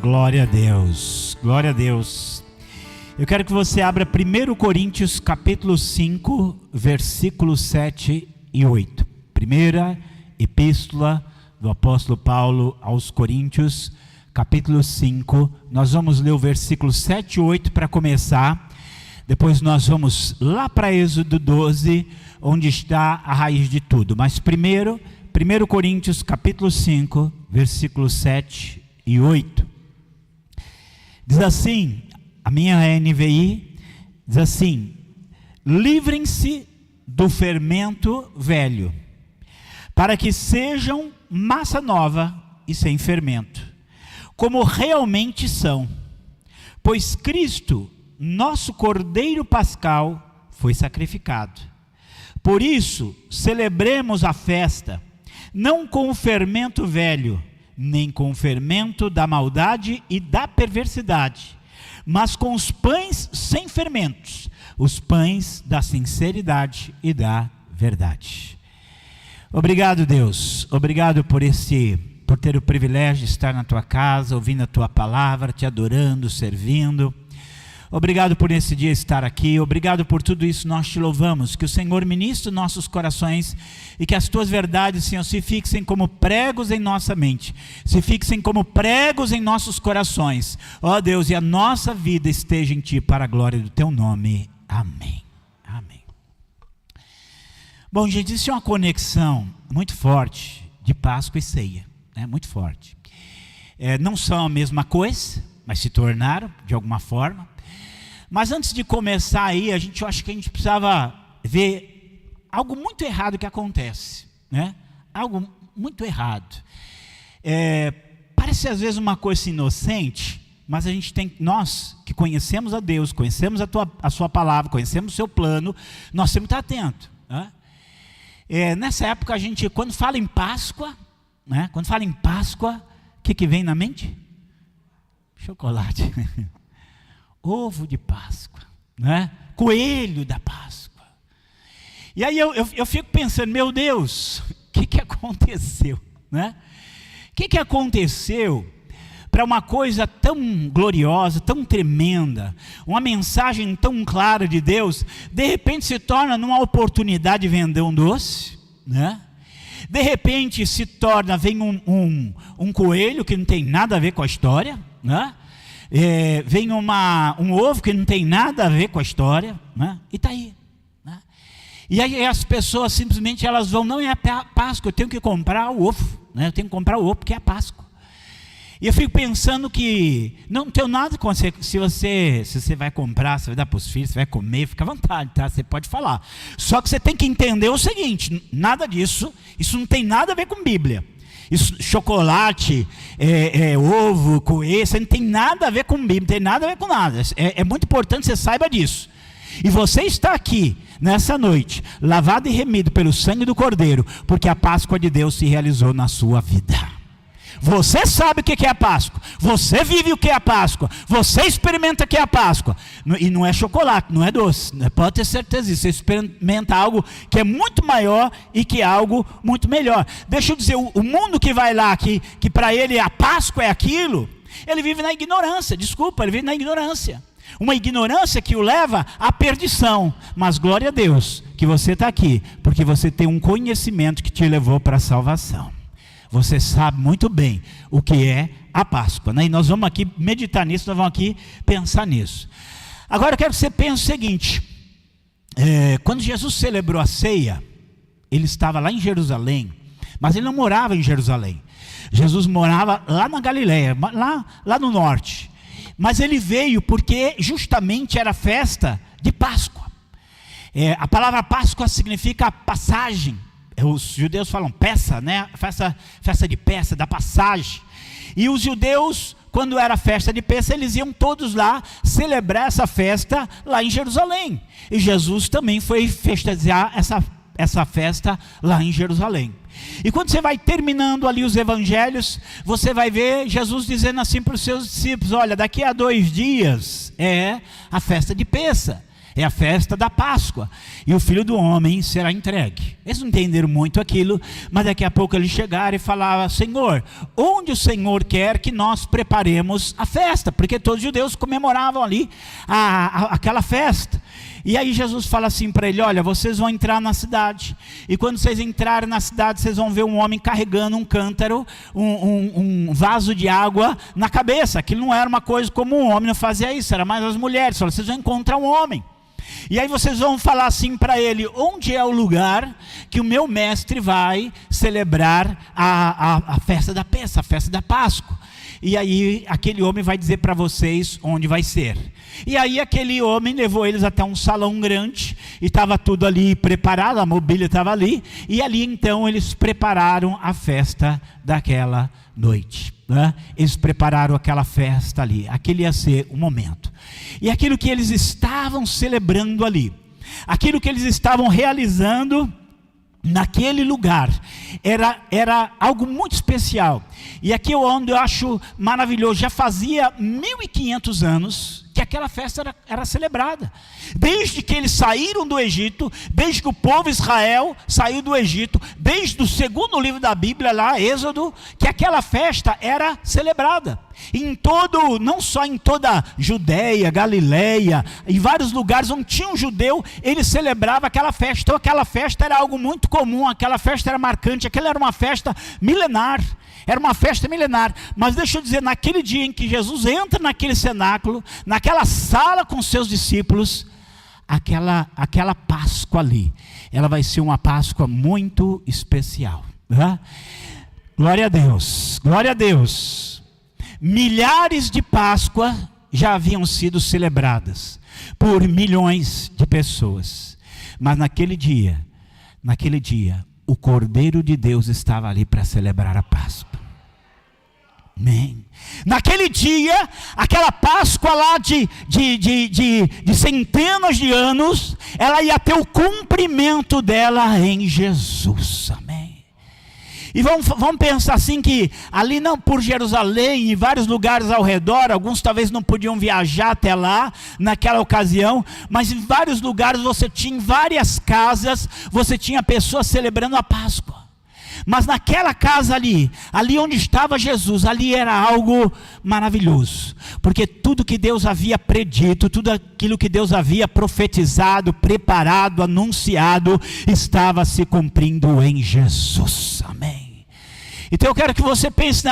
Glória a Deus, glória a Deus. Eu quero que você abra 1 Coríntios capítulo 5, versículos 7 e 8. Primeira epístola do apóstolo Paulo aos Coríntios, capítulo 5. Nós vamos ler o versículo 7 e 8 para começar. Depois nós vamos lá para Êxodo 12, onde está a raiz de tudo. Mas primeiro, 1 Coríntios capítulo 5, versículos 7 e 8. Diz assim, a minha NVI diz assim: livrem-se do fermento velho, para que sejam massa nova e sem fermento, como realmente são. Pois Cristo, nosso Cordeiro Pascal, foi sacrificado. Por isso, celebremos a festa, não com o fermento velho, nem com o fermento da maldade e da perversidade, mas com os pães sem fermentos, os pães da sinceridade e da verdade. Obrigado, Deus, obrigado por ter o privilégio de estar na tua casa, ouvindo a tua palavra, te adorando, servindo. Obrigado por esse dia estar aqui, obrigado por tudo isso, nós te louvamos. Que o Senhor ministre nossos corações e que as tuas verdades, Senhor, se fixem como pregos em nossa mente, se fixem como pregos em nossos corações, ó Deus, e a nossa vida esteja em ti para a glória do teu nome, amém, amém. Bom, gente, isso é uma conexão muito forte de Páscoa e ceia, né? Muito forte. Não são a mesma coisa, mas se tornaram de alguma forma. Mas antes de começar aí, eu acho que a gente precisava ver algo muito errado que acontece, né? Algo muito errado. Parece às vezes uma coisa inocente, mas nós que conhecemos a Deus, conhecemos a sua palavra, conhecemos o seu plano, nós temos que estar atentos, né? Nessa época quando fala em Páscoa, né? Quando fala em Páscoa, o que vem na mente? Chocolate. Ovo de Páscoa, né? Coelho da Páscoa. E aí eu fico pensando, meu Deus, o que aconteceu, né? O que aconteceu para uma coisa tão gloriosa, tão tremenda, uma mensagem tão clara de Deus, de repente se torna numa oportunidade de vender um doce, né? De repente vem um coelho que não tem nada a ver com a história, né? Vem um ovo que não tem nada a ver com a história, né? E está aí, né? E aí as pessoas simplesmente elas vão, não é a Páscoa, eu tenho que comprar o ovo, né? Eu tenho que comprar o ovo porque é a Páscoa. E eu fico pensando que não tem nada com você, se você vai comprar, você vai dar para os filhos, você vai comer, fica à vontade, tá? Você pode falar. Só que você tem que entender o seguinte: nada disso, isso não tem nada a ver com Bíblia. Isso, chocolate, ovo, coelho, isso não tem nada a ver com Bíblia, não tem nada a ver com nada. É muito importante que você saiba disso. E você está aqui, nessa noite, lavado e remido pelo sangue do Cordeiro, porque a Páscoa de Deus se realizou na sua vida. Você sabe o que é a Páscoa, você vive o que é a Páscoa, você experimenta o que é a Páscoa, e não é chocolate, não é doce, pode ter certeza disso. Você experimenta algo que é muito maior e que é algo muito melhor. Deixa eu dizer, o mundo que vai lá, que para ele a Páscoa é aquilo, ele vive na ignorância, ele vive na ignorância, uma ignorância que o leva à perdição. Mas glória a Deus que você está aqui, porque você tem um conhecimento que te levou para a salvação. Você sabe muito bem o que é a Páscoa, né? E nós vamos aqui meditar nisso, nós vamos aqui pensar nisso. Agora eu quero que você pense o seguinte: quando Jesus celebrou a ceia, ele estava lá em Jerusalém, mas ele não morava em Jerusalém. Jesus morava lá na Galileia, lá no norte. Mas ele veio porque justamente era festa de Páscoa. A palavra Páscoa significa passagem. Os judeus falam peça, né? Festa de peça, da passagem. E os judeus, quando era festa de peça, eles iam todos lá celebrar essa festa lá em Jerusalém. E Jesus também foi festejar essa festa lá em Jerusalém. E quando você vai terminando ali os evangelhos, você vai ver Jesus dizendo assim para os seus discípulos: olha, daqui a 2 dias é a festa de Pêssah. é a festa da Páscoa, e o Filho do Homem será entregue. Eles não entenderam muito aquilo, mas daqui a pouco eles chegaram e falavam: Senhor, onde o Senhor quer que nós preparemos a festa? Porque todos os judeus comemoravam ali aquela festa. E aí Jesus fala assim para ele: olha, vocês vão entrar na cidade, e quando vocês entrarem na cidade, vocês vão ver um homem carregando um cântaro, um vaso de água na cabeça. Aquilo não era uma coisa comum, o homem não fazia isso, era mais as mulheres. Vocês vão encontrar um homem, e aí vocês vão falar assim para ele: onde é o lugar que o meu mestre vai celebrar a festa da Páscoa, a festa da Páscoa? E aí aquele homem vai dizer para vocês onde vai ser. E aí aquele homem levou eles até um salão grande, e estava tudo ali preparado, a mobília estava ali, e ali então eles prepararam a festa daquela noite, né? Eles prepararam aquela festa ali, aquele ia ser o momento. E aquilo que eles estavam celebrando ali, aquilo que eles estavam realizando naquele lugar, era algo muito especial. E aqui é onde eu acho maravilhoso. Já fazia 1500 anos que aquela festa era celebrada, desde que eles saíram do Egito, desde que o povo Israel saiu do Egito, desde o segundo livro da Bíblia lá, Êxodo, que aquela festa era celebrada. Não só em toda Judeia, Galileia, em vários lugares onde tinha um judeu, ele celebrava aquela festa. Então aquela festa era algo muito comum, aquela festa era marcante, aquela era uma festa milenar. Era uma festa milenar. Mas deixa eu dizer, naquele dia em que Jesus entra naquele cenáculo, naquela sala com seus discípulos, aquela Páscoa ali, ela vai ser uma Páscoa muito especial, né? Glória a Deus, glória a Deus. Milhares de Páscoa já haviam sido celebradas por milhões de pessoas, mas naquele dia, o Cordeiro de Deus estava ali para celebrar a Páscoa. Amém. Naquele dia, aquela Páscoa lá de centenas de anos, ela ia ter o cumprimento dela em Jesus. Amém. E vamos pensar assim, que ali não por Jerusalém, em vários lugares ao redor, alguns talvez não podiam viajar até lá naquela ocasião, mas em vários lugares você tinha, em várias casas, você tinha pessoas celebrando a Páscoa. Mas naquela casa ali onde estava Jesus, ali era algo maravilhoso, porque tudo que Deus havia predito, tudo aquilo que Deus havia profetizado, preparado, anunciado, estava se cumprindo em Jesus. Amém. Então eu quero que você pense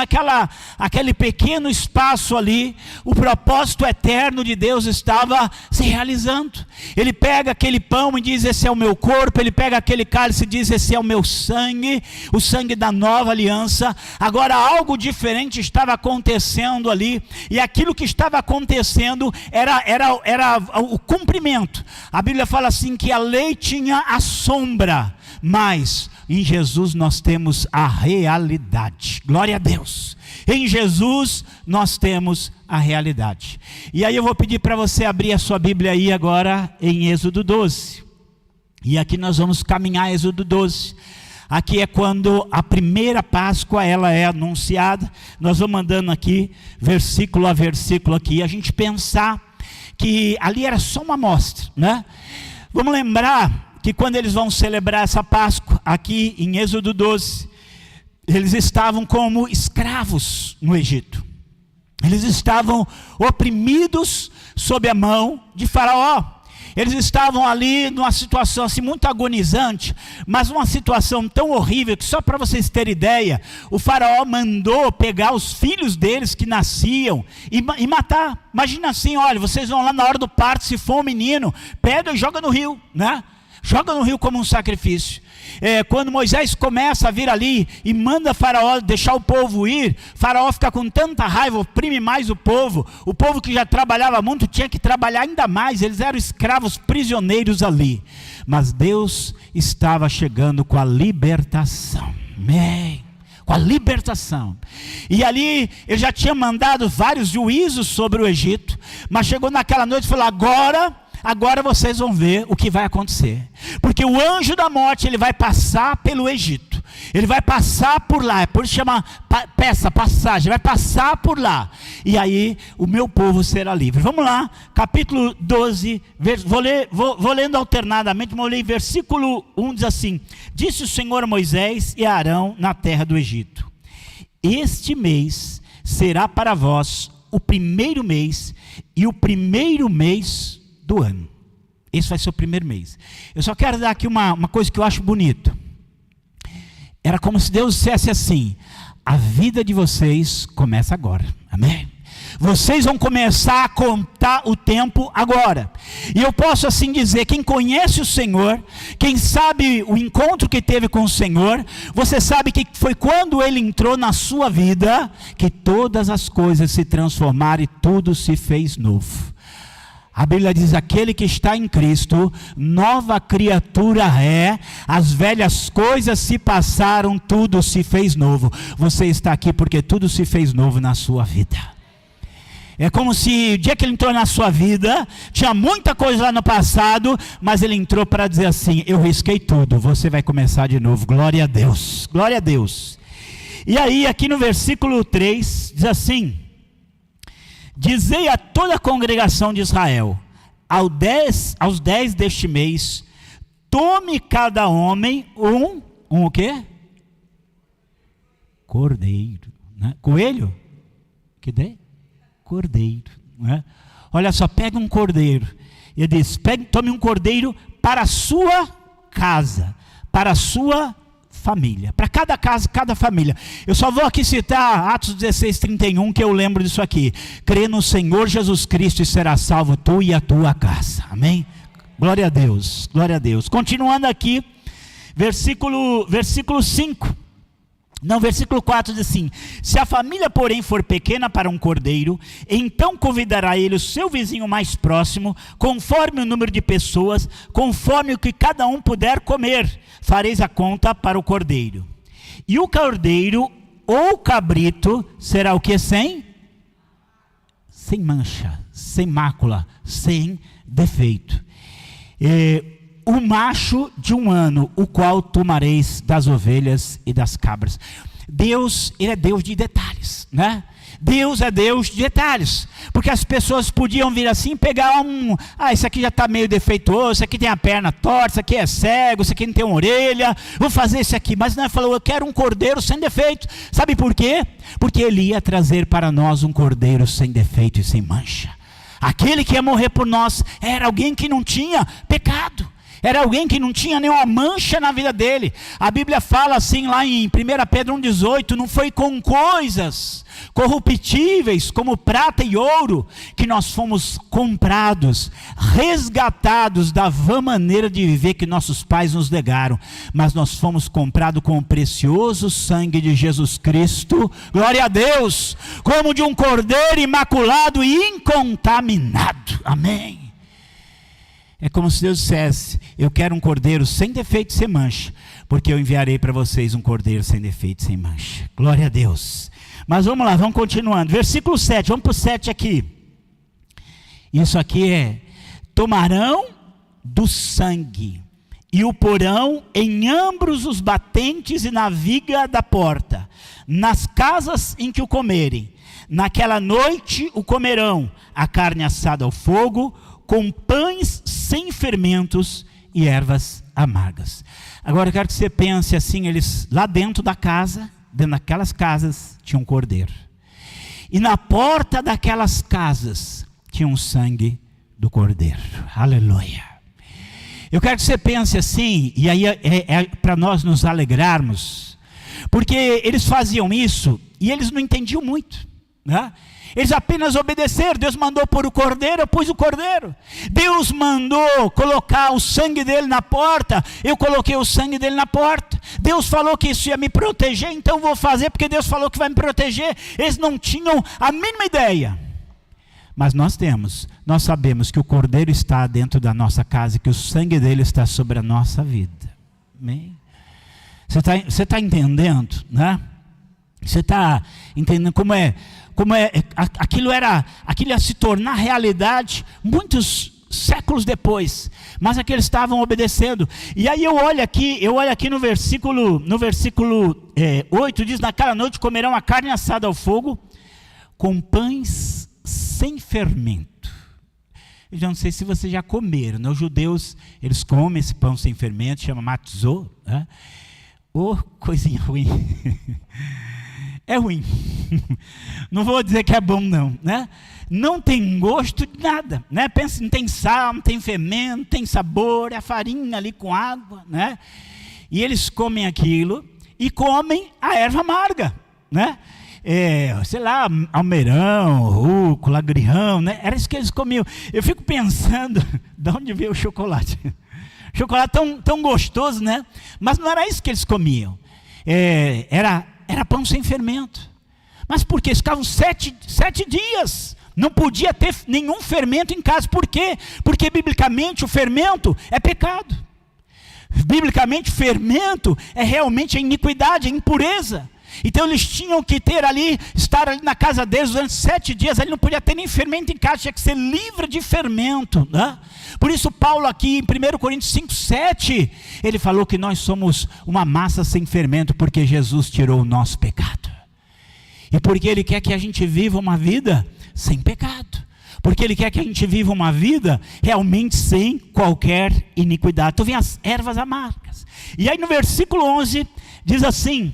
aquele pequeno espaço ali, o propósito eterno de Deus estava se realizando. Ele pega aquele pão e diz: esse é o meu corpo. Ele pega aquele cálice e diz: esse é o meu sangue, o sangue da nova aliança. Agora algo diferente estava acontecendo ali, e aquilo que estava acontecendo era o cumprimento. A Bíblia fala assim que a lei tinha a sombra, mas em Jesus nós temos a realidade. Glória a Deus. Em Jesus nós temos a realidade. E aí eu vou pedir para você abrir a sua Bíblia aí agora em Êxodo 12. E aqui nós vamos caminhar Êxodo 12. Aqui é quando a primeira Páscoa ela é anunciada. Nós vamos andando aqui versículo a versículo aqui, a gente pensar que ali era só uma amostra, né? Vamos lembrar que quando eles vão celebrar essa Páscoa, aqui em Êxodo 12, eles estavam como escravos no Egito. Eles estavam oprimidos sob a mão de Faraó. Eles estavam ali numa situação assim muito agonizante, mas uma situação tão horrível que, só para vocês terem ideia, o Faraó mandou pegar os filhos deles que nasciam e matar. Imagina assim: olha, vocês vão lá na hora do parto, se for um menino, pega e joga no rio, né? Joga no rio como um sacrifício. Quando Moisés começa a vir ali e manda Faraó deixar o povo ir, Faraó fica com tanta raiva, oprime mais o povo que já trabalhava muito tinha que trabalhar ainda mais, eles eram escravos prisioneiros ali, mas Deus estava chegando com a libertação. Amém. Com a libertação. E ali ele já tinha mandado vários juízos sobre o Egito, mas chegou naquela noite e falou: agora vocês vão ver o que vai acontecer. Porque o anjo da morte, ele vai passar pelo Egito. Ele vai passar por lá, por isso chama passagem, vai passar por lá. E aí o meu povo será livre. Vamos lá, capítulo 12, vou lendo alternadamente, mas eu leio versículo 1, diz assim: disse o Senhor a Moisés e a Arão na terra do Egito: este mês será para vós o primeiro mês e o primeiro mês do ano. Esse vai ser o primeiro mês. Eu só quero dar aqui uma coisa que eu acho bonito. Era como se Deus dissesse assim: a vida de vocês começa agora, amém? Vocês vão começar a contar o tempo agora. E eu posso assim dizer, quem conhece o Senhor, quem sabe o encontro que teve com o Senhor, você sabe que foi quando Ele entrou na sua vida, que todas as coisas se transformaram e tudo se fez novo. A Bíblia diz: aquele que está em Cristo, nova criatura é, as velhas coisas se passaram, tudo se fez novo. Você está aqui porque tudo se fez novo na sua vida. É como se o dia que ele entrou na sua vida, tinha muita coisa lá no passado, mas ele entrou para dizer assim: eu risquei tudo, você vai começar de novo. Glória a Deus, glória a Deus. E aí aqui no versículo 3, diz assim: dizei a toda a congregação de Israel, aos 10 deste mês, tome cada homem o quê? Cordeiro, né? Coelho? Que ideia? Cordeiro, né? Olha só, pega um cordeiro. Ele diz: tome um cordeiro para a sua casa, para a sua família, para cada casa, cada família. Eu só vou aqui citar Atos 16:31, que eu lembro disso aqui: crê no Senhor Jesus Cristo e será salvo tu e a tua casa, amém? Glória a Deus, glória a Deus. Continuando aqui, versículo 5. Não, versículo 4 diz assim: se a família porém for pequena para um cordeiro, então convidará ele o seu vizinho mais próximo, conforme o número de pessoas, conforme o que cada um puder comer, fareis a conta para o cordeiro. E o cordeiro ou cabrito será o que? Sem mancha, sem mácula, sem defeito. O macho de um ano, o qual tomareis das ovelhas e das cabras. Deus, Ele é Deus de detalhes, né? Deus é Deus de detalhes, porque as pessoas podiam vir assim e pegar esse aqui já está meio defeituoso, esse aqui tem a perna torta, esse aqui é cego, esse aqui não tem uma orelha, vou fazer esse aqui. Mas não, falou: eu quero um cordeiro sem defeito. Sabe por quê? Porque Ele ia trazer para nós um cordeiro sem defeito e sem mancha. Aquele que ia morrer por nós era alguém que não tinha pecado. Era alguém que não tinha nenhuma mancha na vida dele. A Bíblia fala assim lá em 1 Pedro 1,18: não foi com coisas corruptíveis como prata e ouro que nós fomos comprados, resgatados da vã maneira de viver que nossos pais nos legaram, mas nós fomos comprados com o precioso sangue de Jesus Cristo, glória a Deus, como de um cordeiro imaculado e incontaminado, amém. É como se Deus dissesse: eu quero um cordeiro sem defeito e sem mancha, porque eu enviarei para vocês um cordeiro sem defeito e sem mancha. Glória a Deus. Mas vamos lá, vamos continuando. Versículo 7, vamos para o 7 aqui. Isso aqui é: tomarão do sangue e o porão em ambos os batentes e na viga da porta, nas casas em que o comerem. Naquela noite o comerão, a carne assada ao fogo, com pães sem fermentos e ervas amargas. Agora eu quero que você pense assim: eles lá dentro da casa, dentro daquelas casas, tinha um cordeiro. E na porta daquelas casas tinha um sangue do cordeiro. Aleluia. Eu quero que você pense assim, e aí é para nós nos alegrarmos, porque eles faziam isso e eles não entendiam muito, né? Eles apenas obedeceram. Deus mandou pôr o cordeiro, eu pus o cordeiro. Deus mandou colocar o sangue dele na porta, eu coloquei o sangue dele na porta. Deus falou que isso ia me proteger, então vou fazer porque Deus falou que vai me proteger. Eles não tinham a mínima ideia. Mas nós sabemos que o cordeiro está dentro da nossa casa e que o sangue dele está sobre a nossa vida. Amém? Você está entendendo, né? Você está entendendo como aquilo ia se tornar realidade. Muitos séculos depois, mas aqueles estavam obedecendo. E aí eu olho aqui no versículo 8, diz: naquela noite comerão a carne assada ao fogo, com pães sem fermento. Eu já não sei se vocês já comeram, né? Os judeus, eles comem esse pão sem fermento, chama matzô, né? Coisinha ruim. É ruim. Não vou dizer que é bom não, né? Não tem gosto de nada, né? Pensa, não tem sal, não tem fermento, não tem sabor, é a farinha ali com água, né? E eles comem aquilo e comem a erva amarga, né? Sei lá, almeirão, rúcula, agrião, né? Era isso que eles comiam. Eu fico pensando, de onde veio o chocolate? Chocolate tão gostoso, né? Mas não era isso que eles comiam. Era pão sem fermento. Mas por quê? Eles ficavam 7 dias. Não podia ter nenhum fermento em casa. Por quê? Porque biblicamente o fermento é pecado. Biblicamente o fermento é realmente a iniquidade, a impureza. Então eles tinham que estar ali na casa deles durante 7 dias. Ali não podia ter nem fermento em casa, tinha que ser livre de fermento, né? Por isso Paulo aqui em 1 Coríntios 5:7, ele falou que nós somos uma massa sem fermento, porque Jesus tirou o nosso pecado. E porque Ele quer que a gente viva uma vida sem pecado. Porque Ele quer que a gente viva uma vida realmente sem qualquer iniquidade. Então vem as ervas amargas. E aí no versículo 11 diz assim: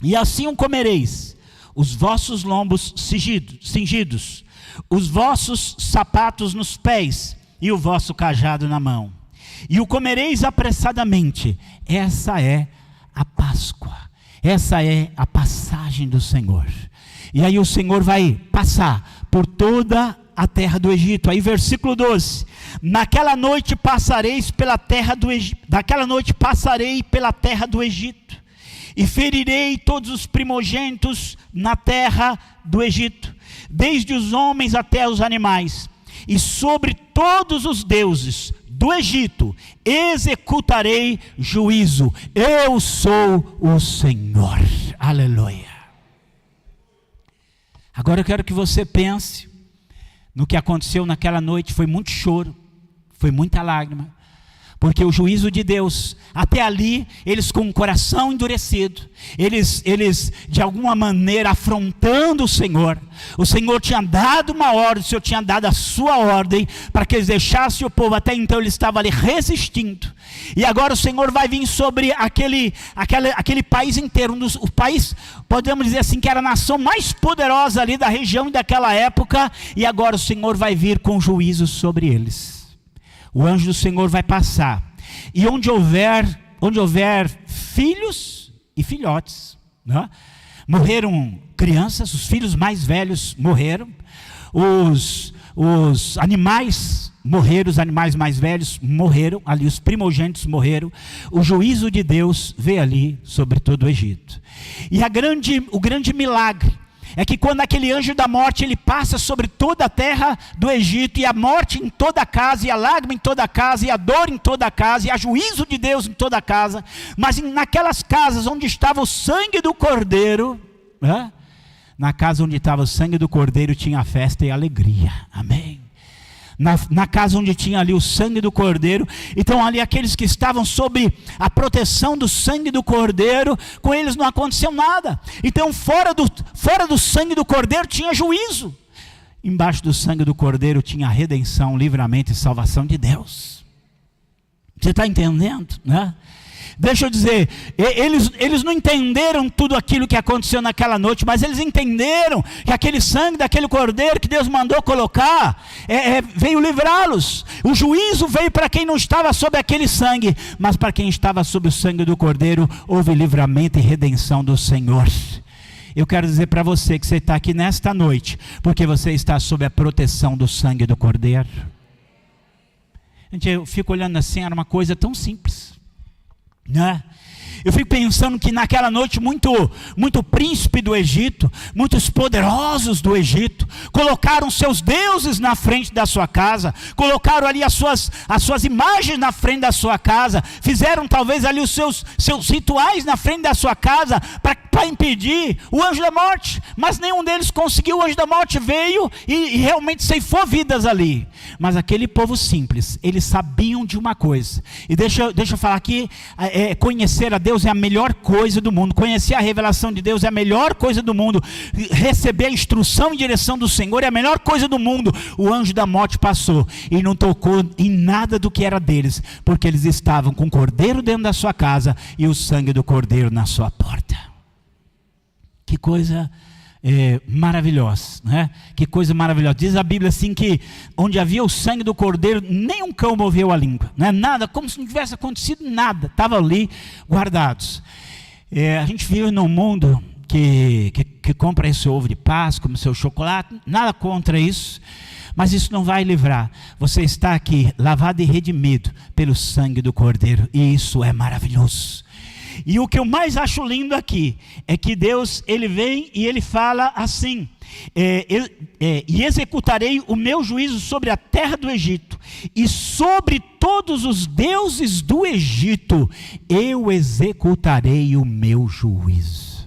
e assim o comereis, os vossos lombos cingidos, os vossos sapatos nos pés, e o vosso cajado na mão. E o comereis apressadamente. Essa é a Páscoa. Essa é a passagem do Senhor. E aí o Senhor vai passar por toda a terra do Egito. Aí versículo 12: naquela noite passareis pela terra do Egito. Naquela noite passarei pela terra do Egito, e ferirei todos os primogênitos na terra do Egito, desde os homens até os animais, e sobre todos os deuses do Egito executarei juízo. Eu sou o Senhor. Aleluia. Agora eu quero que você pense no que aconteceu naquela noite. Foi muito choro, foi muita lágrima, porque o juízo de Deus, até ali, eles com o coração endurecido, eles de alguma maneira afrontando o Senhor tinha dado uma ordem, o Senhor tinha dado a sua ordem, para que eles deixassem o povo. Até então ele estava ali resistindo, e agora o Senhor vai vir sobre aquele país inteiro, o país, podemos dizer assim, que era a nação mais poderosa ali da região e daquela época, e agora o Senhor vai vir com juízo sobre eles. O anjo do Senhor vai passar, e onde houver filhos e filhotes, né? Morreram crianças, os filhos mais velhos morreram, os animais morreram, os animais mais velhos morreram, ali os primogênitos morreram. O juízo de Deus veio ali sobre todo o Egito. E o grande milagre é que quando aquele anjo da morte, ele passa sobre toda a terra do Egito, e a morte em toda a casa, e a lágrima em toda a casa, e a dor em toda a casa, e a juízo de Deus em toda a casa, mas naquelas casas onde estava o sangue do Cordeiro, né? Na casa onde estava o sangue do Cordeiro tinha festa e alegria. Amém. Na casa onde tinha ali o sangue do Cordeiro, então ali aqueles que estavam sob a proteção do sangue do Cordeiro, com eles não aconteceu nada. Então fora do sangue do Cordeiro tinha juízo, embaixo do sangue do Cordeiro tinha redenção, livramento e salvação de Deus. Você está entendendo, né? Deixa eu dizer, eles não entenderam tudo aquilo que aconteceu naquela noite, mas eles entenderam que aquele sangue daquele cordeiro que Deus mandou colocar, veio livrá-los. O juízo veio para quem não estava sob aquele sangue, mas para quem estava sob o sangue do cordeiro, houve livramento e redenção do Senhor. Eu quero dizer para você que você está aqui nesta noite, porque você está sob a proteção do sangue do cordeiro. Gente, eu fico olhando assim, era uma coisa tão simples, né? Eu fico pensando que naquela noite muito príncipe do Egito, muitos poderosos do Egito, colocaram seus deuses na frente da sua casa, colocaram ali as suas imagens na frente da sua casa, fizeram talvez ali os seus rituais na frente da sua casa, para impedir o anjo da morte, mas nenhum deles conseguiu. O anjo da morte veio e realmente ceifou vidas ali. Mas aquele povo simples, eles sabiam de uma coisa, e deixa eu falar aqui, conhecer a Deus é a melhor coisa do mundo, conhecer a revelação de Deus é a melhor coisa do mundo, receber a instrução e direção do Senhor é a melhor coisa do mundo. O anjo da morte passou e não tocou em nada do que era deles, porque eles estavam com o cordeiro dentro da sua casa e o sangue do cordeiro na sua porta. Que coisa maravilhosa, né? Que coisa maravilhosa. Diz a Bíblia assim que onde havia o sangue do cordeiro, nem um cão moveu a língua, né? Nada, como se não tivesse acontecido nada, estavam ali guardados. A gente vive num mundo que compra esse ovo de Páscoa, como seu chocolate, nada contra isso, mas isso não vai livrar. Você está aqui lavado e redimido pelo sangue do cordeiro, e isso é maravilhoso. E o que eu mais acho lindo aqui é que Deus, ele vem e ele fala assim: e executarei o meu juízo sobre a terra do Egito e sobre todos os deuses do Egito eu executarei o meu juízo.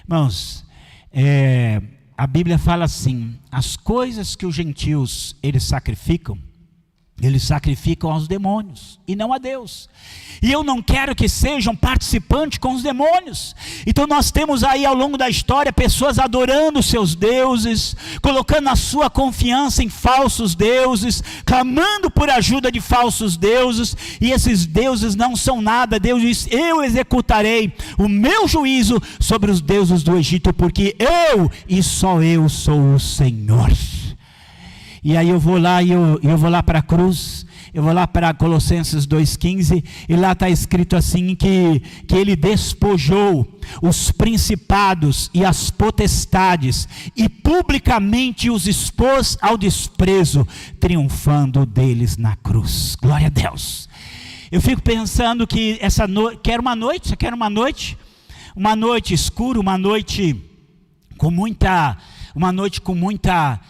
Irmãos, a Bíblia fala assim: as coisas que os gentios eles sacrificam aos demônios e não a Deus. E eu não quero que sejam participantes com os demônios. Então nós temos aí ao longo da história pessoas adorando seus deuses, colocando a sua confiança em falsos deuses, clamando por ajuda de falsos deuses, e esses deuses não são nada. Deus diz: eu executarei o meu juízo sobre os deuses do Egito, porque eu e só eu sou o Senhor. E aí eu vou lá para a cruz, eu vou lá para Colossenses 2,15, e lá está escrito assim que ele despojou os principados e as potestades, e publicamente os expôs ao desprezo, triunfando deles na cruz. Glória a Deus. Eu fico pensando que quero uma noite escura, uma noite com muita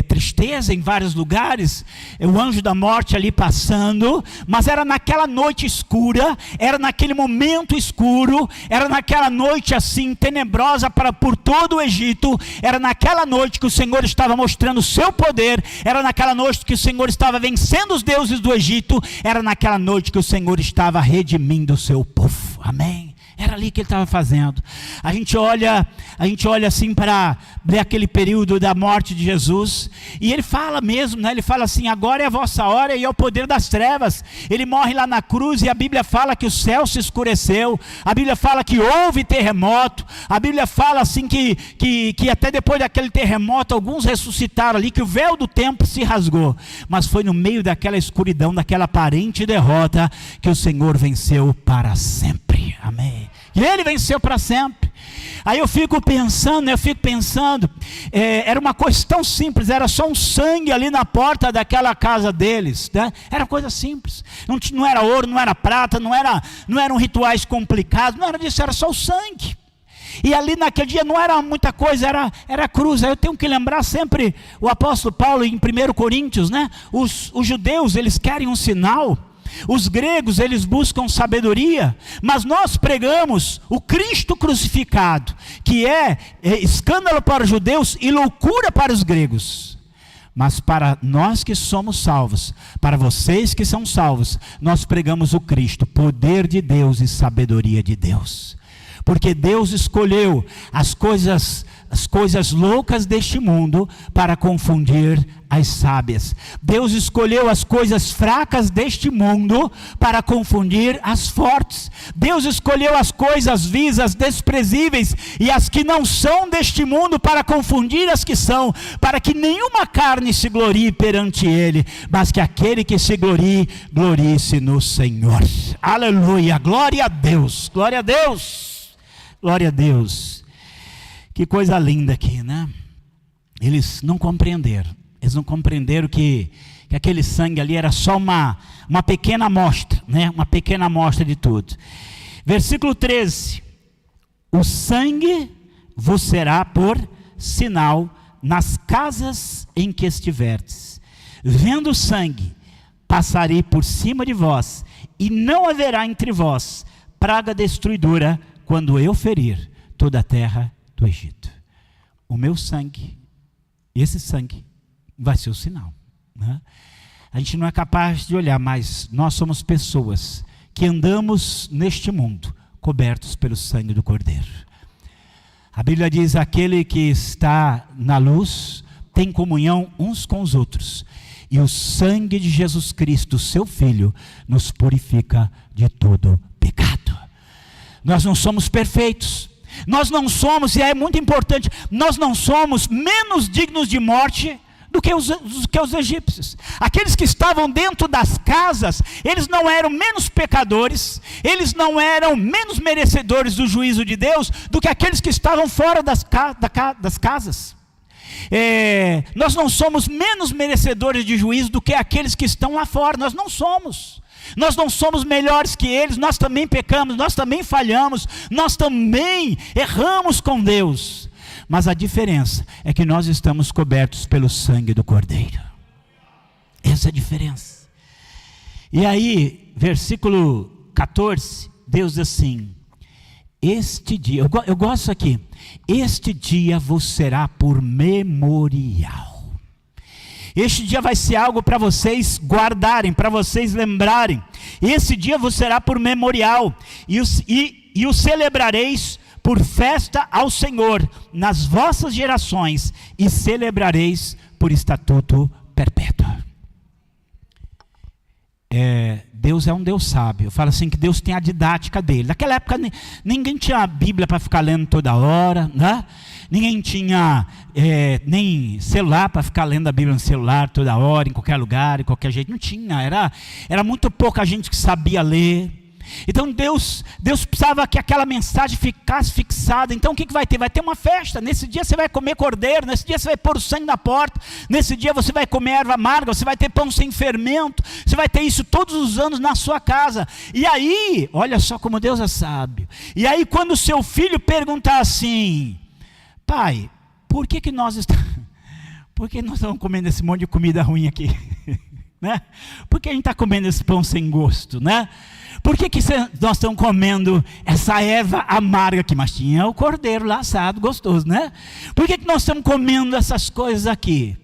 tristeza em vários lugares, o anjo da morte ali passando, mas era naquela noite escura, era naquele momento escuro, era naquela noite assim tenebrosa por todo o Egito, era naquela noite que o Senhor estava mostrando o seu poder, era naquela noite que o Senhor estava vencendo os deuses do Egito, era naquela noite que o Senhor estava redimindo o seu povo. Amém? Era ali que ele estava fazendo. A gente olha assim para ver aquele período da morte de Jesus, e ele fala mesmo, né? Ele fala assim: agora é a vossa hora e é o poder das trevas. Ele morre lá na cruz, e a Bíblia fala que o céu se escureceu, a Bíblia fala que houve terremoto, a Bíblia fala assim que até depois daquele terremoto alguns ressuscitaram ali, que o véu do templo se rasgou, mas foi no meio daquela escuridão, daquela aparente derrota, que o Senhor venceu para sempre. Amém? E ele venceu para sempre. Aí eu fico pensando, era uma coisa tão simples, era só um sangue ali na porta daquela casa deles, né? Era coisa simples, não era ouro, não era prata, não eram rituais complicados, não era disso, era só o sangue. E ali naquele dia não era muita coisa, era cruz. Aí eu tenho que lembrar sempre o apóstolo Paulo em 1 Coríntios, né? Os judeus, eles querem um sinal. Os gregos, eles buscam sabedoria, mas nós pregamos o Cristo crucificado, que é escândalo para os judeus e loucura para os gregos. Mas para nós que somos salvos, para vocês que são salvos, nós pregamos o Cristo, poder de Deus e sabedoria de Deus. Porque Deus escolheu as coisas loucas deste mundo para confundir as sábias. Deus escolheu as coisas fracas deste mundo para confundir as fortes. Deus escolheu as coisas vis, as desprezíveis e as que não são deste mundo para confundir as que são, para que nenhuma carne se glorie perante Ele, mas que aquele que se glorie, glorie-se no Senhor. Aleluia, glória a Deus, glória a Deus, glória a Deus. Que coisa linda aqui, né? Eles não compreenderam que aquele sangue ali era só uma pequena amostra, né? Uma pequena amostra de tudo. Versículo 13: o sangue vos será por sinal nas casas em que estiverdes. Vendo o sangue, passarei por cima de vós, e não haverá entre vós praga destruidora, quando eu ferir toda a terra do Egito. O meu sangue, esse sangue, vai ser o sinal, né? A gente não é capaz de olhar, mas nós somos pessoas que andamos neste mundo cobertos pelo sangue do Cordeiro. A Bíblia diz: aquele que está na luz tem comunhão uns com os outros, e o sangue de Jesus Cristo, seu Filho, nos purifica de todo pecado. Nós não somos perfeitos, nós não somos, e é muito importante, nós não somos menos dignos de morte do que os egípcios. Aqueles que estavam dentro das casas, eles não eram menos pecadores, eles não eram menos merecedores do juízo de Deus do que aqueles que estavam fora das casas. Nós não somos menos merecedores de juízo do que aqueles que estão lá fora. Nós não somos. Nós não somos melhores que eles. Nós também pecamos, nós também falhamos, nós também erramos com Deus. Mas a diferença é que nós estamos cobertos pelo sangue do Cordeiro. Essa é a diferença. E aí, versículo 14, Deus diz assim: este dia, eu gosto aqui, este dia vos será por memorial. Este dia vai ser algo para vocês guardarem, para vocês lembrarem. Esse dia vos será por memorial, e o celebrareis por festa ao Senhor nas vossas gerações, e celebrareis por estatuto perpétuo. Deus é um Deus sábio. Eu falo assim que Deus tem a didática dele. Naquela época ninguém tinha a Bíblia para ficar lendo toda hora, né? Ninguém tinha nem celular para ficar lendo a Bíblia no celular toda hora, em qualquer lugar, em qualquer jeito. Não tinha, era muito pouca gente que sabia ler. Então Deus precisava que aquela mensagem ficasse fixada. Então o que vai ter? Vai ter uma festa. Nesse dia você vai comer cordeiro, nesse dia você vai pôr o sangue na porta, nesse dia você vai comer erva amarga, você vai ter pão sem fermento, você vai ter isso todos os anos na sua casa. E aí, olha só como Deus é sábio. E aí quando o seu filho perguntar assim: pai, por que nós estamos comendo esse monte de comida ruim aqui? Né? Por que a gente está comendo esse pão sem gosto, né? Por que nós estamos comendo essa erva amarga aqui? Mas tinha o cordeiro lá assado, gostoso, né? Por que nós estamos comendo essas coisas aqui?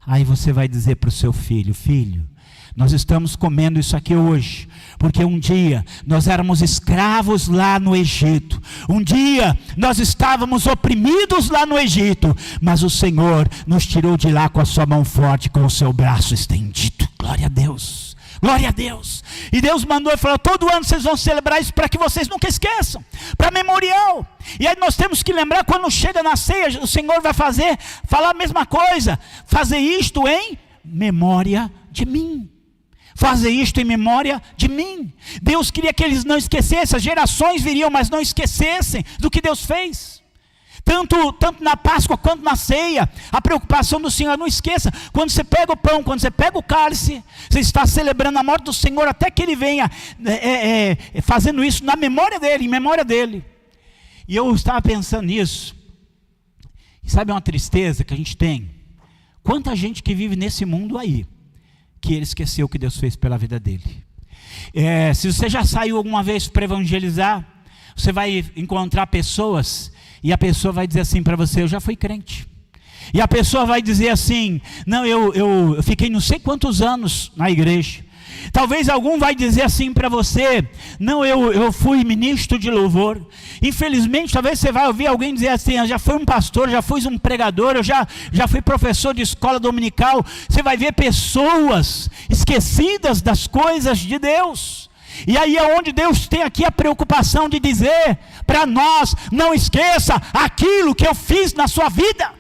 Aí você vai dizer para o seu filho: filho, nós estamos comendo isso aqui hoje, porque um dia nós éramos escravos lá no Egito. Um dia nós estávamos oprimidos lá no Egito, mas o Senhor nos tirou de lá com a sua mão forte, com o seu braço estendido. Glória a Deus. Glória a Deus. E Deus mandou e falou: todo ano vocês vão celebrar isso, para que vocês nunca esqueçam, para memorial. E aí nós temos que lembrar, quando chega na ceia, o Senhor vai falar a mesma coisa: fazer isto em memória de mim. Fazer isto em memória de mim. Deus queria que eles não esquecessem, as gerações viriam, mas não esquecessem do que Deus fez. Tanto na Páscoa quanto na ceia, a preocupação do Senhor: não esqueça, quando você pega o pão, quando você pega o cálice, você está celebrando a morte do Senhor, até que Ele venha fazendo isso na memória dEle, em memória dEle. E eu estava pensando nisso, e sabe uma tristeza que a gente tem? Quanta gente que vive nesse mundo aí, que ele esqueceu o que Deus fez pela vida dele. Se você já saiu alguma vez para evangelizar, você vai encontrar pessoas, e a pessoa vai dizer assim para você: eu já fui crente. E a pessoa vai dizer assim: não, eu fiquei não sei quantos anos na igreja. Talvez algum vai dizer assim para você: não, eu fui ministro de louvor. Infelizmente, talvez você vai ouvir alguém dizer assim: eu já fui um pastor, já fui um pregador, eu já fui professor de escola dominical. Você vai ver pessoas esquecidas das coisas de Deus. E aí é onde Deus tem aqui a preocupação de dizer para nós: não esqueça aquilo que eu fiz na sua vida.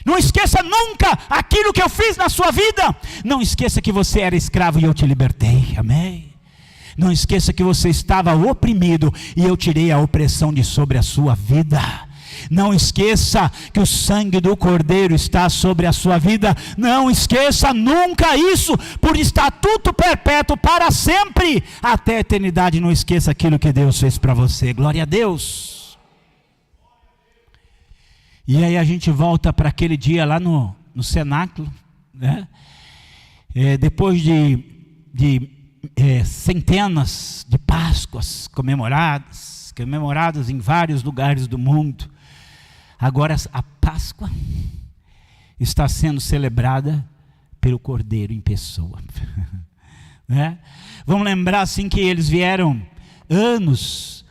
Não esqueça nunca aquilo que eu fiz na sua vida. Não esqueça que você era escravo e eu te libertei. Amém? Não esqueça que você estava oprimido e eu tirei a opressão de sobre a sua vida. Não esqueça que o sangue do Cordeiro está sobre a sua vida. Não esqueça nunca isso, por estatuto perpétuo para sempre, até a eternidade. Não esqueça aquilo que Deus fez para você. Glória a Deus. E aí a gente volta para aquele dia lá no cenáculo, né? Depois de centenas de Páscoas comemoradas em vários lugares do mundo, agora a Páscoa está sendo celebrada pelo Cordeiro em pessoa. Né? Vamos lembrar assim que eles vieram anos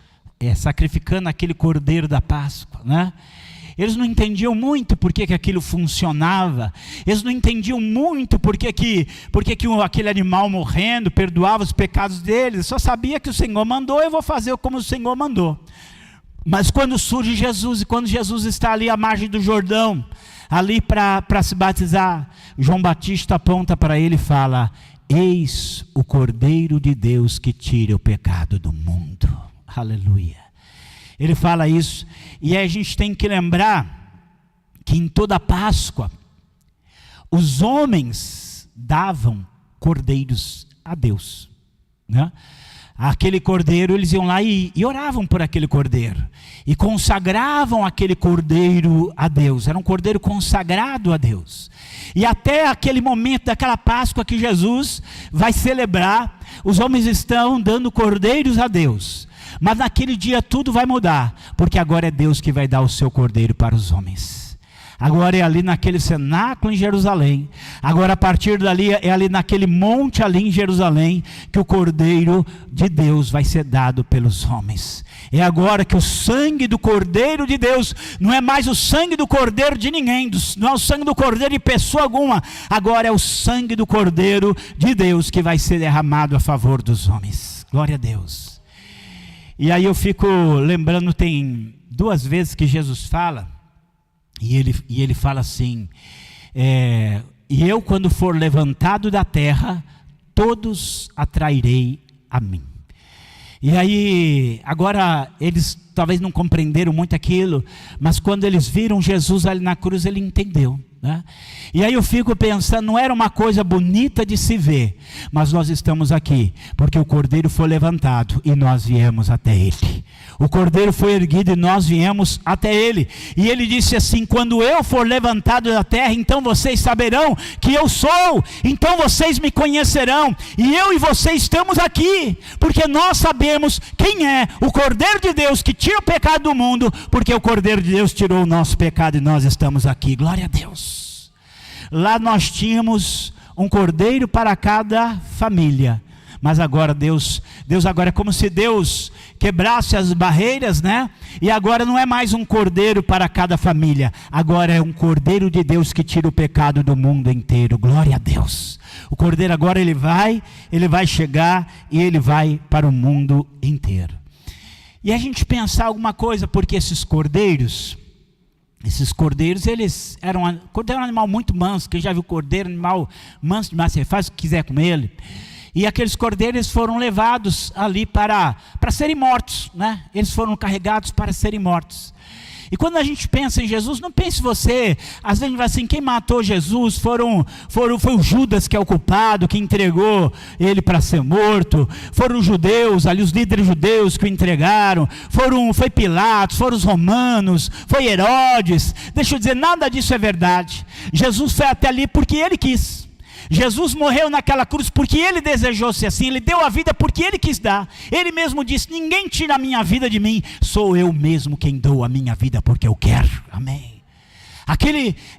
sacrificando aquele Cordeiro da Páscoa, né? Eles não entendiam muito por que aquilo funcionava. Eles não entendiam muito por que aquele animal morrendo perdoava os pecados deles. Só sabia que o Senhor mandou, eu vou fazer como o Senhor mandou. Mas quando surge Jesus, e quando Jesus está ali à margem do Jordão, ali para se batizar, João Batista aponta para ele e fala: eis o Cordeiro de Deus que tira o pecado do mundo. Aleluia. Ele fala isso, e aí a gente tem que lembrar que em toda a Páscoa, os homens davam cordeiros a Deus, né? Aquele cordeiro, eles iam lá e oravam por aquele cordeiro, e consagravam aquele cordeiro a Deus. Era um cordeiro consagrado a Deus, e até aquele momento daquela Páscoa que Jesus vai celebrar, os homens estão dando cordeiros a Deus. Mas naquele dia tudo vai mudar, porque agora é Deus que vai dar o seu cordeiro para os homens. Agora é ali naquele cenáculo em Jerusalém. Agora a partir dali é ali naquele monte ali em Jerusalém que o Cordeiro de Deus vai ser dado pelos homens. É agora que o sangue do Cordeiro de Deus não é mais o sangue do Cordeiro de ninguém, não é o sangue do Cordeiro de pessoa alguma. Agora é o sangue do Cordeiro de Deus que vai ser derramado a favor dos homens. Glória a Deus. E aí eu fico lembrando, tem 2 vezes que Jesus fala, e ele fala assim, e eu quando for levantado da terra, todos atrairei a mim. E aí, agora eles talvez não compreenderam muito aquilo, mas quando eles viram Jesus ali na cruz, ele entendeu, né? E aí eu fico pensando, não era uma coisa bonita de se ver, mas nós estamos aqui, porque o Cordeiro foi levantado e nós viemos até ele. O Cordeiro foi erguido e nós viemos até ele. E ele disse assim: quando eu for levantado da terra, então vocês saberão que eu sou, então vocês me conhecerão, e eu e você estamos aqui, porque nós sabemos quem é o Cordeiro de Deus que tira o pecado do mundo, porque o Cordeiro de Deus tirou o nosso pecado e nós estamos aqui. Glória a Deus. Lá nós tínhamos um cordeiro para cada família, mas agora Deus agora é como se Deus quebrasse as barreiras, né? E agora não é mais um cordeiro para cada família, agora é um Cordeiro de Deus que tira o pecado do mundo inteiro. Glória a Deus. O cordeiro agora ele vai chegar e ele vai para o mundo inteiro. E a gente pensar alguma coisa, porque esses cordeiros, eles eram, cordeiro é um animal muito manso. Quem já viu cordeiro, animal manso demais, você faz o que quiser com ele. E aqueles cordeiros foram levados ali para serem mortos, né? Eles foram carregados para serem mortos. E quando a gente pensa em Jesus, não pense você, às vezes a gente vai assim, quem matou Jesus foi o Judas, que é o culpado, que entregou ele para ser morto. Foram os judeus, ali os líderes judeus que o entregaram, foi Pilatos, foram os romanos, foi Herodes. Deixa eu dizer, nada disso é verdade. Jesus foi até ali porque ele quis. Jesus morreu naquela cruz porque ele desejou ser assim, ele deu a vida porque ele quis dar. Ele mesmo disse: ninguém tira a minha vida de mim, sou eu mesmo quem dou a minha vida porque eu quero. Amém.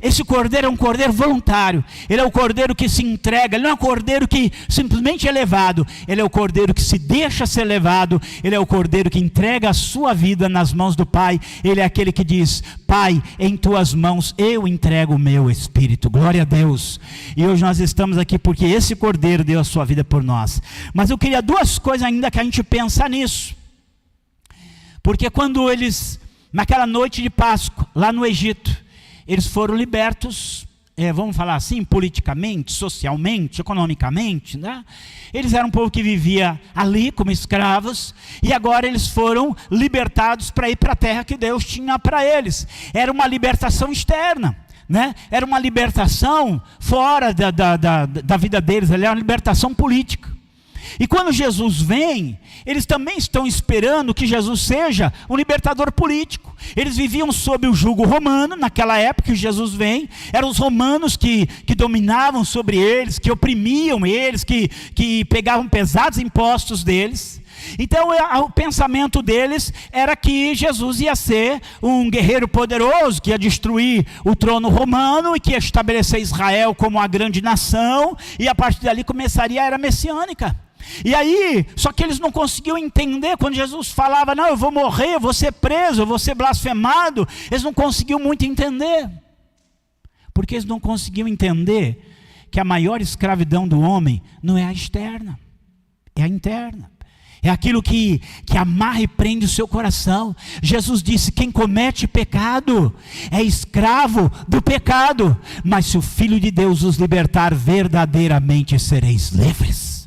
Esse cordeiro é um cordeiro voluntário, ele é o cordeiro que se entrega, ele não é um cordeiro que simplesmente é levado, ele é o cordeiro que se deixa ser levado, ele é o cordeiro que entrega a sua vida nas mãos do Pai, ele é aquele que diz: Pai, em tuas mãos eu entrego o meu espírito. Glória a Deus. E hoje nós estamos aqui porque esse cordeiro deu a sua vida por nós. Mas eu queria 2 coisas ainda que a gente pensa nisso, porque quando eles, naquela noite de Páscoa, lá no Egito, eles foram libertos vamos falar assim, politicamente, socialmente, economicamente, né? Eles eram um povo que vivia ali como escravos, e agora eles foram libertados para ir para a terra que Deus tinha para eles. Era uma libertação externa, né? Era uma libertação fora da vida deles, era uma libertação política. E quando Jesus vem, eles também estão esperando que Jesus seja um libertador político. Eles viviam sob o jugo romano, naquela época que Jesus vem, eram os romanos que dominavam sobre eles, que oprimiam eles, que pegavam pesados impostos deles. Então o pensamento deles era que Jesus ia ser um guerreiro poderoso, que ia destruir o trono romano e que ia estabelecer Israel como a grande nação, e a partir dali começaria a era messiânica. E aí, só que eles não conseguiam entender, quando Jesus falava, não, eu vou morrer, eu vou ser preso, eu vou ser blasfemado, eles não conseguiam muito entender, porque eles não conseguiam entender que a maior escravidão do homem não é a externa, é a interna. É aquilo que amarra e prende o seu coração. Jesus disse, quem comete pecado é escravo do pecado, mas se o Filho de Deus os libertar, verdadeiramente sereis livres.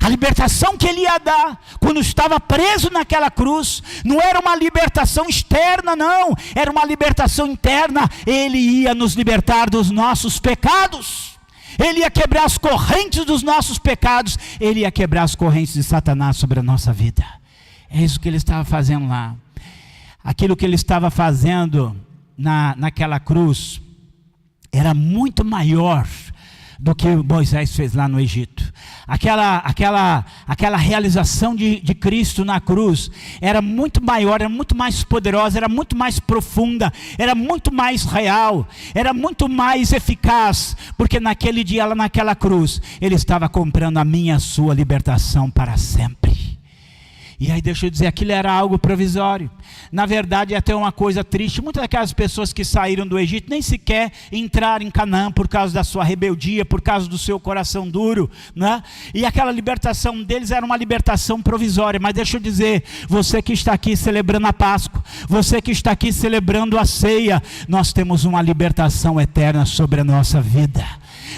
A libertação que ele ia dar, quando estava preso naquela cruz, não era uma libertação externa, não, era uma libertação interna. Ele ia nos libertar dos nossos pecados, ele ia quebrar as correntes dos nossos pecados, ele ia quebrar as correntes de Satanás sobre a nossa vida. É isso que ele estava fazendo lá. Aquilo que ele estava fazendo naquela cruz, era muito maior do que Moisés fez lá no Egito. Aquela realização de Cristo na cruz era muito maior, era muito mais poderosa, era muito mais profunda, era muito mais real, era muito mais eficaz, porque naquele dia lá naquela cruz, ele estava comprando a minha e a sua libertação para sempre. E aí deixa eu dizer, aquilo era algo provisório. Na verdade é até uma coisa triste, muitas daquelas pessoas que saíram do Egito nem sequer entraram em Canaã por causa da sua rebeldia, por causa do seu coração duro, né? E aquela libertação deles era uma libertação provisória. Mas deixa eu dizer, você que está aqui celebrando a Páscoa, você que está aqui celebrando a ceia, nós temos uma libertação eterna sobre a nossa vida.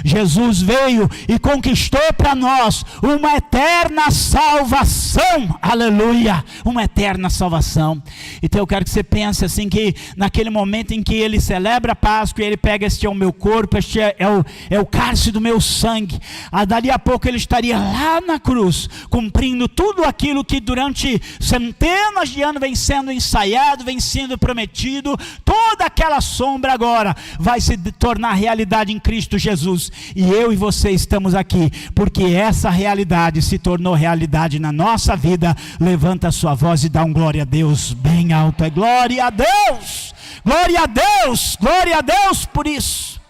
Jesus veio e conquistou para nós uma eterna salvação, aleluia, uma eterna salvação. Então eu quero que você pense assim, que naquele momento em que ele celebra a Páscoa, e ele pega, este é o meu corpo, este é o cálice do meu sangue, dali a pouco ele estaria lá na cruz, cumprindo tudo aquilo que durante centenas de anos vem sendo ensaiado, vem sendo prometido. Toda aquela sombra agora vai se tornar realidade em Cristo Jesus. E eu e você estamos aqui porque essa realidade se tornou realidade na nossa vida. Levanta a sua voz e dá um glória a Deus bem alto. É glória a Deus, glória a Deus, glória a Deus por isso.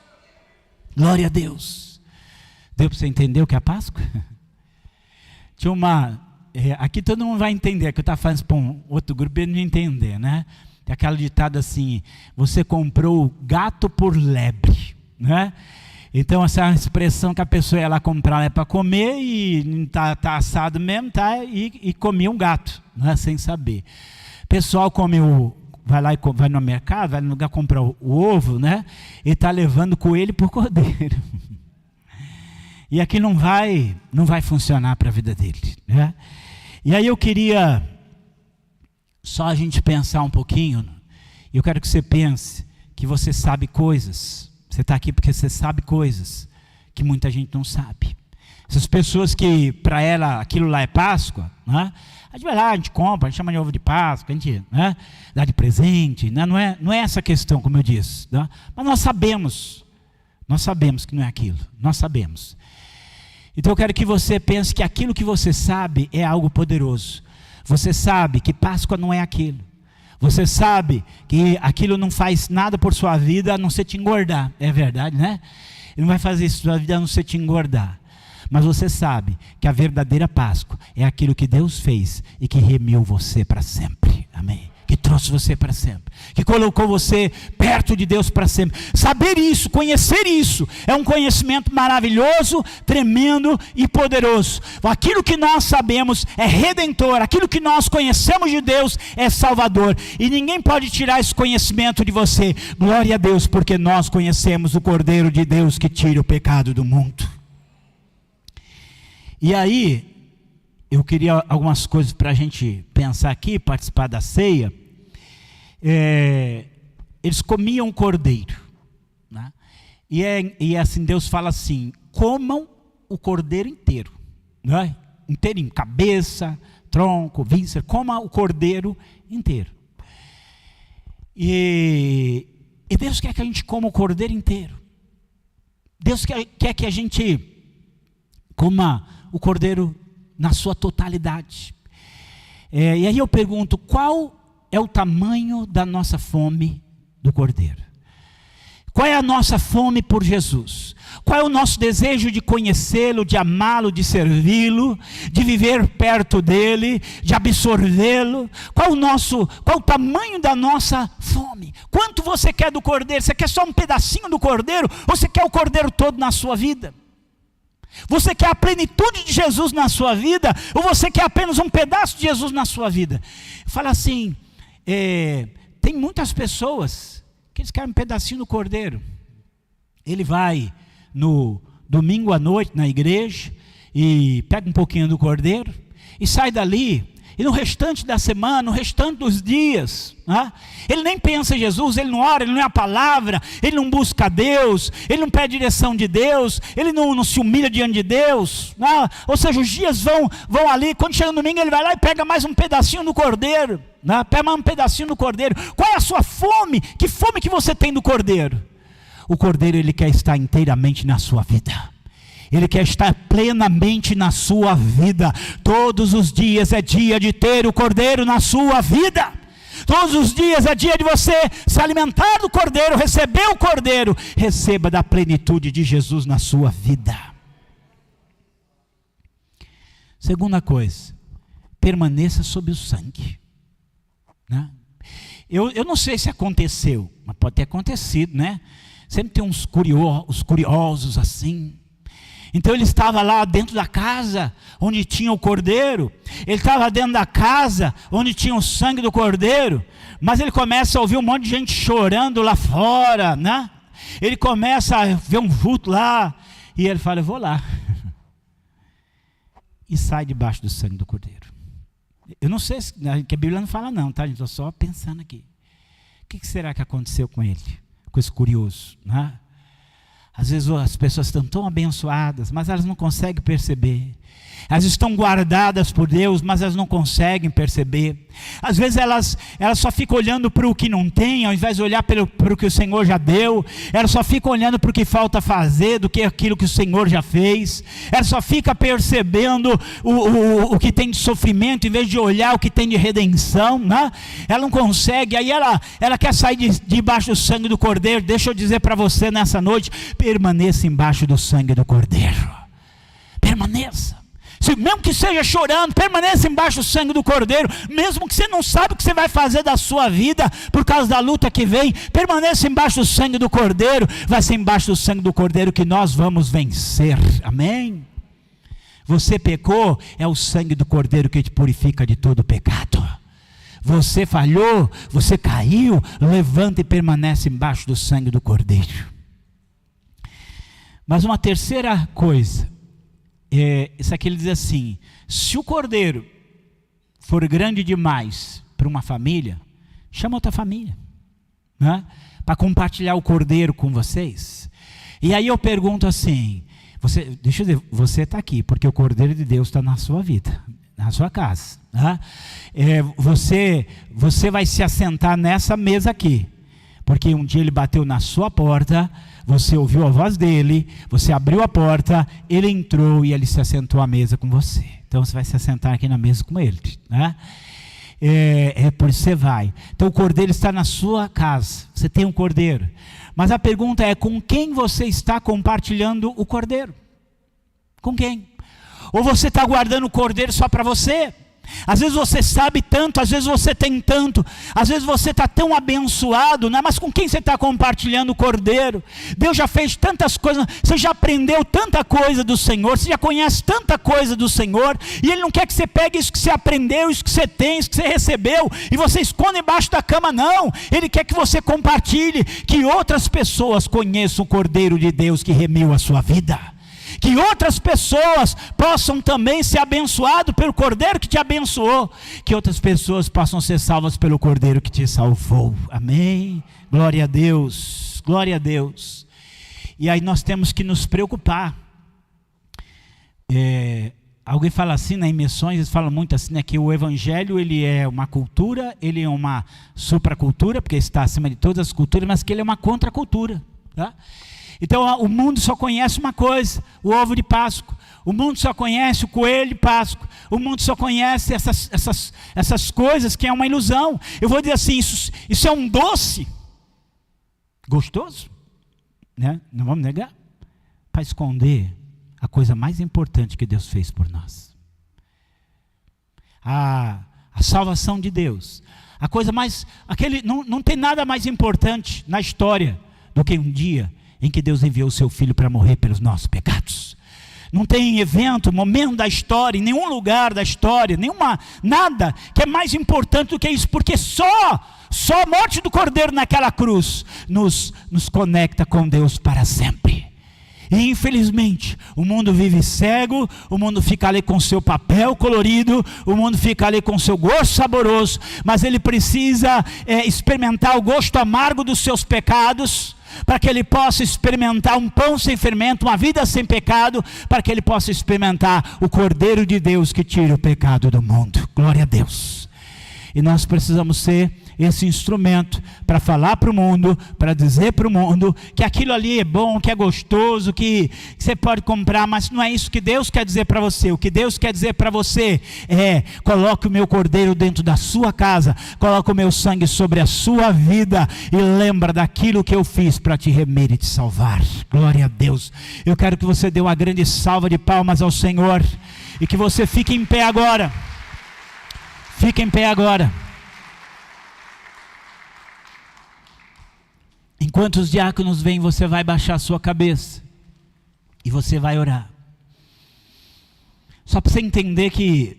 Glória a Deus. Deu para você entender o que é a Páscoa? Tinha aqui todo mundo vai entender, que eu estava falando para um outro grupo e ele não entender, né? Tem aquela ditada assim, você comprou gato por lebre, né? Então essa é uma expressão que a pessoa ia lá comprar para comer e tá assado mesmo, tá? E comia um gato, né? Sem saber. O pessoal vai no mercado, vai no lugar comprar o ovo, né? E está levando coelho por cordeiro. E aqui não vai funcionar para a vida dele, né? E aí eu queria só a gente pensar um pouquinho. Eu quero que você pense que você sabe coisas. Você está aqui porque você sabe coisas que muita gente não sabe. Essas pessoas que para ela aquilo lá é Páscoa, né? A gente vai lá, a gente compra, a gente chama de ovo de Páscoa, a gente, né, dá de presente, né? Não é essa questão, como eu disse, né? Mas nós sabemos que não é aquilo, nós sabemos. Então eu quero que você pense que aquilo que você sabe é algo poderoso. Você sabe que Páscoa não é aquilo. Você sabe que aquilo não faz nada por sua vida a não ser te engordar. É verdade, né? Ele não vai fazer isso por sua vida a não ser te engordar. Mas você sabe que a verdadeira Páscoa é aquilo que Deus fez e que remiu você para sempre. Amém? que trouxe você para sempre, que colocou você perto de Deus para sempre. Saber isso, conhecer isso, é um conhecimento maravilhoso, tremendo e poderoso. Aquilo que nós sabemos é redentor, aquilo que nós conhecemos de Deus é salvador, e ninguém pode tirar esse conhecimento de você. Glória a Deus, porque nós conhecemos o Cordeiro de Deus que tira o pecado do mundo. E aí, eu queria algumas coisas para a gente pensar aqui, participar da ceia. Eles comiam cordeiro, né? E assim, Deus fala assim: comam o cordeiro inteiro, né? Inteirinho, cabeça, tronco, víscera, coma o cordeiro inteiro. E Deus quer que a gente coma o cordeiro inteiro. Deus quer que a gente coma o cordeiro na sua totalidade. E aí eu pergunto: qual é o tamanho da nossa fome do Cordeiro? Qual é a nossa fome por Jesus? Qual é o nosso desejo de conhecê-lo, de amá-lo, de servi-lo, de viver perto dele, de absorvê-lo? Qual o tamanho da nossa fome? Quanto você quer do Cordeiro? Você quer só um pedacinho do Cordeiro, ou você quer o Cordeiro todo na sua vida? Você quer a plenitude de Jesus na sua vida, ou você quer apenas um pedaço de Jesus na sua vida? Fala assim, tem muitas pessoas que eles querem um pedacinho do Cordeiro. Ele vai no domingo à noite na igreja e pega um pouquinho do Cordeiro e sai dali. E no restante da semana, no restante dos dias, né, ele nem pensa em Jesus, ele não ora, ele não é a palavra, ele não busca Deus, ele não pede direção de Deus, ele não se humilha diante de Deus, né? Ou seja, os dias vão ali, quando chega no domingo ele vai lá e pega mais um pedacinho do Cordeiro, né? Pega mais um pedacinho do Cordeiro. Qual é a sua fome? Que fome que você tem do Cordeiro? O Cordeiro, ele quer estar inteiramente na sua vida. Ele quer estar plenamente na sua vida. Todos os dias é dia de ter o Cordeiro na sua vida. Todos os dias é dia de você se alimentar do Cordeiro, receber o Cordeiro. Receba da plenitude de Jesus na sua vida. Segunda coisa, permaneça sob o sangue, né? Eu não sei se aconteceu, mas pode ter acontecido, né? Sempre tem uns curiosos assim. Então ele estava lá dentro da casa onde tinha o Cordeiro, ele estava dentro da casa onde tinha o sangue do Cordeiro, mas ele começa a ouvir um monte de gente chorando lá fora, né? Ele começa a ver um vulto lá, e ele fala: eu vou lá. E sai debaixo do sangue do Cordeiro. Eu não sei, que a Bíblia não fala não, tá? Estou só pensando aqui. O que será que aconteceu com ele? Com esse curioso, né? Às vezes as pessoas estão tão abençoadas, mas elas não conseguem perceber. Elas estão guardadas por Deus, mas elas não conseguem perceber. Às vezes elas só ficam olhando para o que não tem, ao invés de olhar para o que o Senhor já deu. Elas só ficam olhando para o que falta fazer, do que aquilo que o Senhor já fez. Elas só ficam percebendo o que tem de sofrimento, em vez de olhar o que tem de redenção, né? Ela não consegue, aí ela quer sair debaixo do sangue do Cordeiro. Deixa eu dizer para você nessa noite: permaneça embaixo do sangue do Cordeiro. Permaneça. Mesmo que seja chorando, permaneça embaixo do sangue do Cordeiro. Mesmo que você não sabe o que você vai fazer da sua vida por causa da luta que vem, permaneça embaixo do sangue do Cordeiro. Vai ser embaixo do sangue do Cordeiro que nós vamos vencer. Amém? Você pecou, é o sangue do Cordeiro que te purifica de todo pecado. Você falhou, você caiu, levanta e permanece embaixo do sangue do Cordeiro. Mas uma terceira coisa, isso aqui ele diz assim: se o Cordeiro for grande demais para uma família, chama outra família, né? Para compartilhar o Cordeiro com vocês. E aí eu pergunto assim, deixa eu dizer, você está aqui porque o Cordeiro de Deus está na sua vida, na sua casa, né? Você vai se assentar nessa mesa aqui, porque um dia ele bateu na sua porta, você ouviu a voz dele, você abriu a porta, ele entrou e ele se assentou à mesa com você. Então você vai se assentar aqui na mesa com ele, né? Por isso você vai. Então o Cordeiro está na sua casa, você tem um Cordeiro. Mas a pergunta é: com quem você está compartilhando o Cordeiro? Com quem? Ou você está guardando o Cordeiro só para você? Às vezes você sabe tanto, às vezes você tem tanto, às vezes você está tão abençoado, né? Mas com quem você está compartilhando o Cordeiro? Deus já fez tantas coisas, você já aprendeu tanta coisa do Senhor, você já conhece tanta coisa do Senhor, e Ele não quer que você pegue isso que você aprendeu, isso que você tem, isso que você recebeu, e você esconda embaixo da cama, não. Ele quer que você compartilhe, que outras pessoas conheçam o Cordeiro de Deus que remiu a sua vida. Que outras pessoas possam também ser abençoadas pelo Cordeiro que te abençoou. Que outras pessoas possam ser salvas pelo Cordeiro que te salvou. Amém? Glória a Deus. Glória a Deus. E aí nós temos que nos preocupar. Alguém fala assim, em missões, eles falam muito assim, né, que o Evangelho ele é uma cultura, ele é uma supracultura, porque está acima de todas as culturas, mas que ele é uma contracultura, tá? Então o mundo só conhece uma coisa, o ovo de Páscoa. O mundo só conhece o coelho de Páscoa. O mundo só conhece essas coisas que é uma ilusão. Eu vou dizer assim, isso é um doce gostoso, né? Não vamos negar, para esconder a coisa mais importante que Deus fez por nós. A salvação de Deus. A coisa mais, não tem nada mais importante na história do que um dia em que Deus enviou o seu Filho para morrer pelos nossos pecados. Não tem evento, momento da história, em nenhum lugar da história, nada que é mais importante do que isso, porque só a morte do Cordeiro naquela cruz nos conecta com Deus para sempre. E infelizmente o mundo vive cego, o mundo fica ali com seu papel colorido, o mundo fica ali com seu gosto saboroso, mas ele precisa experimentar o gosto amargo dos seus pecados, para que ele possa experimentar um pão sem fermento, uma vida sem pecado, para que ele possa experimentar o Cordeiro de Deus que tira o pecado do mundo. Glória a Deus. E nós precisamos ser esse instrumento para falar para o mundo, para dizer para o mundo que aquilo ali é bom, que é gostoso, que você pode comprar, mas não é isso que Deus quer dizer para você. O que Deus quer dizer para você é: coloque o meu Cordeiro dentro da sua casa, coloque o meu sangue sobre a sua vida e lembra daquilo que eu fiz para te remir e te salvar. Glória a Deus. Eu quero que você dê uma grande salva de palmas ao Senhor e que você fique em pé agora. Fique em pé agora. Enquanto os diáconos vêm, você vai baixar a sua cabeça e você vai orar. Só para você entender que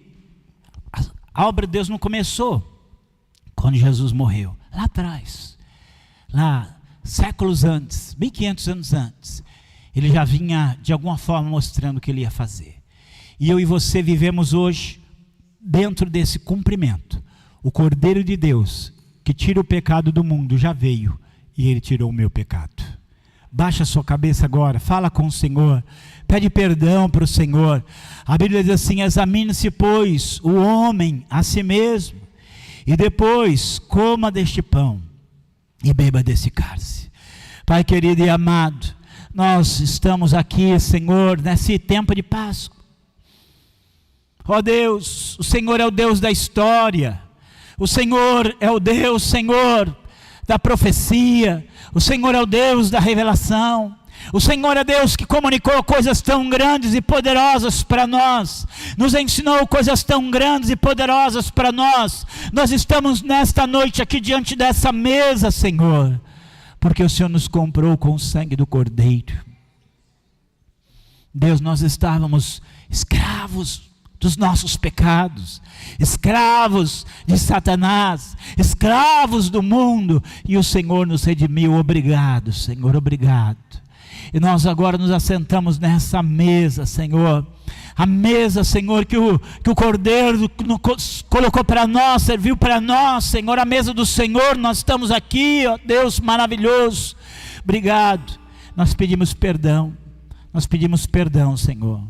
a obra de Deus não começou quando Jesus morreu. Lá atrás, lá séculos antes, 1500 anos antes, ele já vinha de alguma forma mostrando o que ele ia fazer. E eu e você vivemos hoje dentro desse cumprimento. O Cordeiro de Deus que tira o pecado do mundo já veio. E Ele tirou o meu pecado. Baixa a sua cabeça agora, fala com o Senhor, pede perdão para o Senhor. A Bíblia diz assim: examine-se, pois, o homem a si mesmo, e depois coma deste pão e beba desse cálice. Pai querido e amado, nós estamos aqui, Senhor, nesse tempo de Páscoa. Ó Deus, o Senhor é o Deus da história, o Senhor é o Deus, Senhor, da profecia, o Senhor é o Deus da revelação, o Senhor é Deus que comunicou coisas tão grandes e poderosas para nós, nos ensinou coisas tão grandes e poderosas para nós. Nós estamos nesta noite aqui diante dessa mesa, Senhor, porque o Senhor nos comprou com o sangue do Cordeiro. Deus, nós estávamos escravos dos nossos pecados, escravos de Satanás, escravos do mundo, e o Senhor nos redimiu. Obrigado, Senhor, obrigado. E nós agora nos assentamos nessa mesa, Senhor, a mesa, Senhor, que o Cordeiro colocou para nós, serviu para nós, Senhor, a mesa do Senhor. Nós estamos aqui, ó Deus maravilhoso, obrigado. Nós pedimos perdão, Senhor.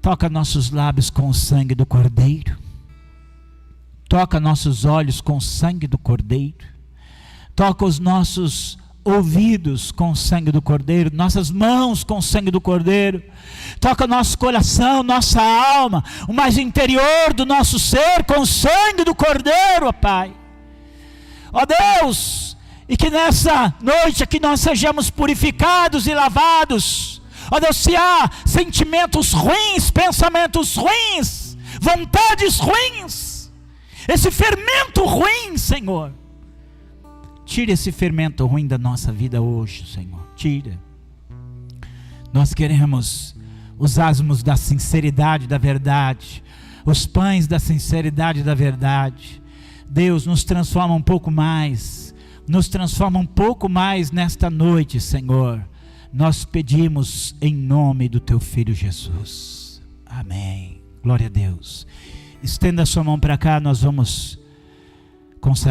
Toca nossos lábios com o sangue do Cordeiro. Toca nossos olhos com o sangue do Cordeiro. Toca os nossos ouvidos com o sangue do Cordeiro. Nossas mãos com o sangue do Cordeiro. Toca nosso coração, nossa alma, o mais interior do nosso ser com o sangue do Cordeiro, ó Pai. Ó Deus, e que nessa noite aqui nós sejamos purificados e lavados. Ó Deus, se há sentimentos ruins, pensamentos ruins, vontades ruins, esse fermento ruim, Senhor. Tira esse fermento ruim da nossa vida hoje, Senhor. Tira. Nós queremos os asmos da sinceridade, da verdade, os pães da sinceridade e da verdade. Deus, nos transforma um pouco mais, nos transforma um pouco mais nesta noite, Senhor. Nós pedimos em nome do Teu Filho Jesus. Amém. Glória a Deus. Estenda a sua mão para cá, nós vamos consagrar.